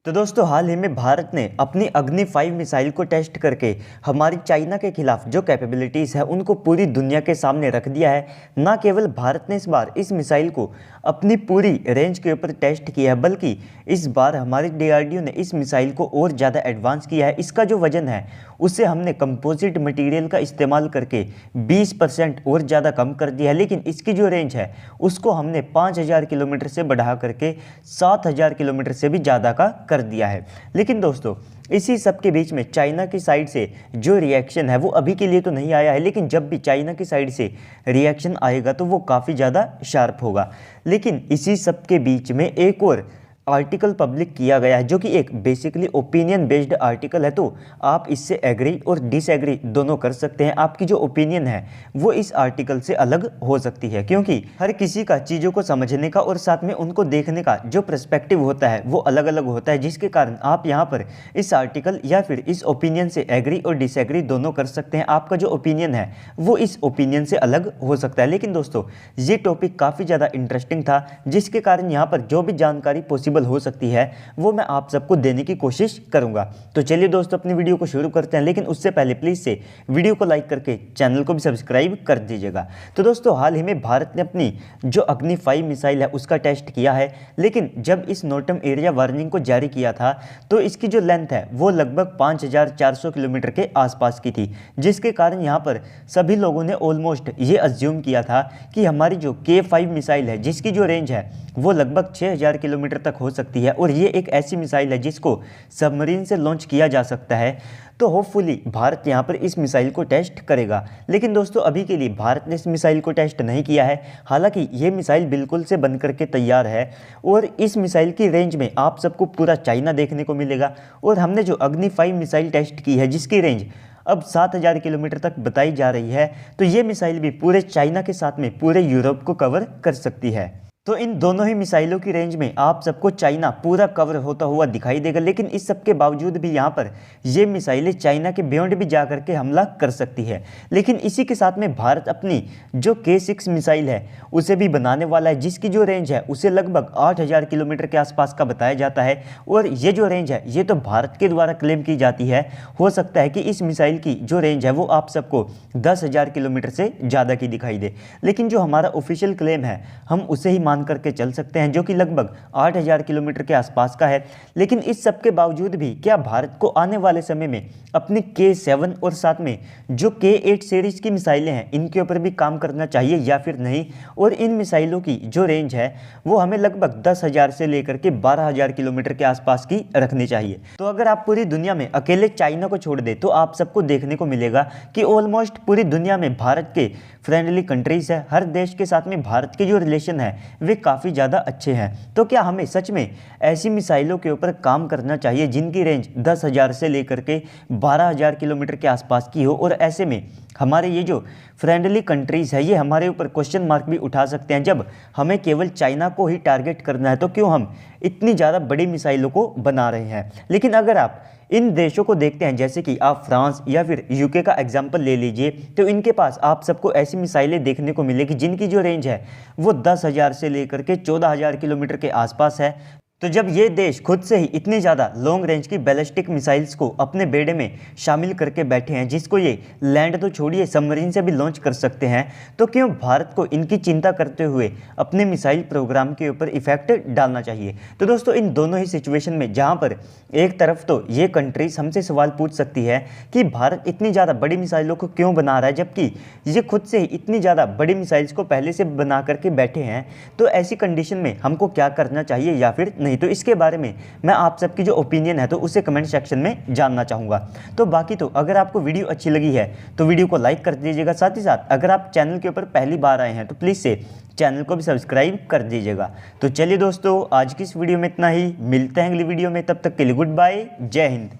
तो दोस्तों हाल ही में भारत ने अपनी अग्नि 5 मिसाइल को टेस्ट करके हमारी चाइना के खिलाफ जो कैपेबिलिटीज़ है उनको पूरी दुनिया के सामने रख दिया है। ना केवल भारत ने इस बार इस मिसाइल को अपनी पूरी रेंज के ऊपर टेस्ट किया है, बल्कि इस बार हमारी DRDO ने इस मिसाइल को और ज़्यादा एडवांस किया है। इसका जो वजन है उसे हमने कंपोजिट मटेरियल का इस्तेमाल करके 20% और ज़्यादा कम कर दिया है, लेकिन इसकी जो रेंज है उसको हमने 5000 किलोमीटर से बढ़ा करके 7000 किलोमीटर से भी ज़्यादा का कर दिया है। लेकिन दोस्तों इसी सब के बीच में चाइना की साइड से जो रिएक्शन है वो अभी के लिए तो नहीं आया है, लेकिन जब भी चाइना की साइड से रिएक्शन आएगा तो वो काफ़ी ज़्यादा शार्प होगा। लेकिन इसी सब के बीच में एक और आर्टिकल पब्लिक किया गया है जो कि एक बेसिकली ओपिनियन बेस्ड आर्टिकल है। तो आप इससे एग्री और डिसएग्री दोनों कर सकते हैं। आपकी जो ओपिनियन है वो इस आर्टिकल से अलग हो सकती है, क्योंकि हर किसी का चीज़ों को समझने का और साथ में उनको देखने का जो पर्सपेक्टिव होता है वो अलग अलग होता है, जिसके कारण आप यहाँ पर इस आर्टिकल या फिर इस ओपिनियन से एग्री और डिसएग्री दोनों कर सकते हैं। आपका जो ओपिनियन है वो इस ओपिनियन से अलग हो सकता है। लेकिन दोस्तों ये टॉपिक काफ़ी ज़्यादा इंटरेस्टिंग था, जिसके कारण यहाँ पर जो भी जानकारी पॉसिबल हो सकती है वो मैं आप सबको देने की कोशिश करूंगा। तो चलिए दोस्तों अपनी वीडियो को शुरू करते हैं, लेकिन उससे पहले प्लीज से वीडियो को लाइक करके चैनल को भी सब्सक्राइब कर दीजिएगा। तो दोस्तों हाल ही में भारत ने अपनी जो अग्नि 5 मिसाइल है उसका टेस्ट किया है, लेकिन जब इस नोटम एरिया वार्निंग को जारी किया था तो इसकी जो लेंथ है वो लगभग 5400 किलोमीटर के आसपास की थी, जिसके कारण यहाँ पर सभी लोगों ने ऑलमोस्ट ये अज्यूम किया था कि हमारी जो K5 मिसाइल है जिसकी जो रेंज है वो लगभग 6000 किलोमीटर तक हो सकती है, और ये एक ऐसी मिसाइल है जिसको सबमरीन से लॉन्च किया जा सकता है। तो होपफुली भारत यहाँ पर इस मिसाइल को टेस्ट करेगा। लेकिन दोस्तों अभी के लिए भारत ने इस मिसाइल को टेस्ट नहीं किया है। हालांकि ये मिसाइल बिल्कुल से बन करके तैयार है, और इस मिसाइल की रेंज में आप सबको पूरा चाइना देखने को मिलेगा। और हमने जो अग्नि 5 मिसाइल टेस्ट की है जिसकी रेंज अब 7000 किलोमीटर तक बताई जा रही है, तो ये मिसाइल भी पूरे चाइना के साथ में पूरे यूरोप को कवर कर सकती है। तो इन दोनों ही मिसाइलों की रेंज में आप सबको चाइना पूरा कवर होता हुआ दिखाई देगा। लेकिन इस सब के बावजूद भी यहाँ पर ये मिसाइलें चाइना के बियॉन्ड भी जा करके हमला कर सकती है। लेकिन इसी के साथ में भारत अपनी जो K6 मिसाइल है उसे भी बनाने वाला है, जिसकी जो रेंज है उसे लगभग 8000 किलोमीटर के आसपास का बताया जाता है। और ये जो रेंज है ये तो भारत के द्वारा क्लेम की जाती है। हो सकता है कि इस मिसाइल की जो रेंज है वो आप सबको 10,000 किलोमीटर से ज़्यादा की दिखाई दे, लेकिन जो हमारा ऑफिशियल क्लेम है हम उसे ही करके चल सकते हैं, जो कि लगभग 8000 किलोमीटर के आसपास का है। लेकिन इस सब के बावजूद भी क्या भारत को आने वाले समय में अपनी K7 और साथ में जो K8 सीरीज की मिसाइलें हैं इनके ऊपर भी काम करना चाहिए या फिर नहीं? और इन मिसाइलों की जो रेंज है वो हमें लगभग 10,000 से लेकर के 12,000 किलोमीटर के आसपास की रखनी चाहिए। तो अगर आप पूरी दुनिया में अकेले चाइना को छोड़ दे तो आप सबको देखने को मिलेगा कि ऑलमोस्ट पूरी दुनिया में भारत के फ्रेंडली कंट्रीज है। हर देश के साथ में भारत के जो रिलेशन है वे काफ़ी ज़्यादा अच्छे हैं। तो क्या हमें सच में ऐसी मिसाइलों के ऊपर काम करना चाहिए जिनकी रेंज 10,000 से लेकर के 12,000 किलोमीटर के आसपास की हो? और ऐसे में हमारे ये जो फ्रेंडली कंट्रीज़ है ये हमारे ऊपर क्वेश्चन मार्क भी उठा सकते हैं। जब हमें केवल चाइना को ही टारगेट करना है तो क्यों हम इतनी ज़्यादा बड़ी मिसाइलों को बना रहे हैं? लेकिन अगर आप इन देशों को देखते हैं, जैसे कि आप फ्रांस या फिर UK का एग्जाम्पल ले लीजिए, तो इनके पास आप सबको ऐसी मिसाइलें देखने को मिलेगी जिनकी जो रेंज है वो 10,000 से लेकर के 14,000 किलोमीटर के आसपास है। तो जब ये देश खुद से ही इतनी ज़्यादा लॉन्ग रेंज की बैलिस्टिक मिसाइल्स को अपने बेड़े में शामिल करके बैठे हैं, जिसको ये लैंड तो छोड़िए सबमरीन से भी लॉन्च कर सकते हैं, तो क्यों भारत को इनकी चिंता करते हुए अपने मिसाइल प्रोग्राम के ऊपर इफेक्ट डालना चाहिए? तो दोस्तों इन दोनों ही सिचुएशन में जहाँ पर एक तरफ तो ये कंट्रीज हमसे सवाल पूछ सकती है कि भारत इतनी ज़्यादा बड़ी मिसाइलों को क्यों बना रहा है, जबकि ये खुद से ही इतनी ज़्यादा बड़ी मिसाइल्स को पहले से बना करके बैठे हैं। तो ऐसी कंडीशन में हमको क्या करना चाहिए या फिर नहीं? तो इसके बारे में मैं आप सबकी जो ओपिनियन है तो उसे कमेंट सेक्शन में जानना चाहूँगा। तो बाकी तो अगर आपको वीडियो अच्छी लगी है तो वीडियो को लाइक कर दीजिएगा। साथ ही साथ अगर आप चैनल के ऊपर पहली बार आए हैं तो प्लीज़ से चैनल को भी सब्सक्राइब कर दीजिएगा। तो चलिए दोस्तों आज की इस वीडियो में इतना ही, मिलते हैं अगली वीडियो में, तब तक के लिए गुड बाय, जय हिंद।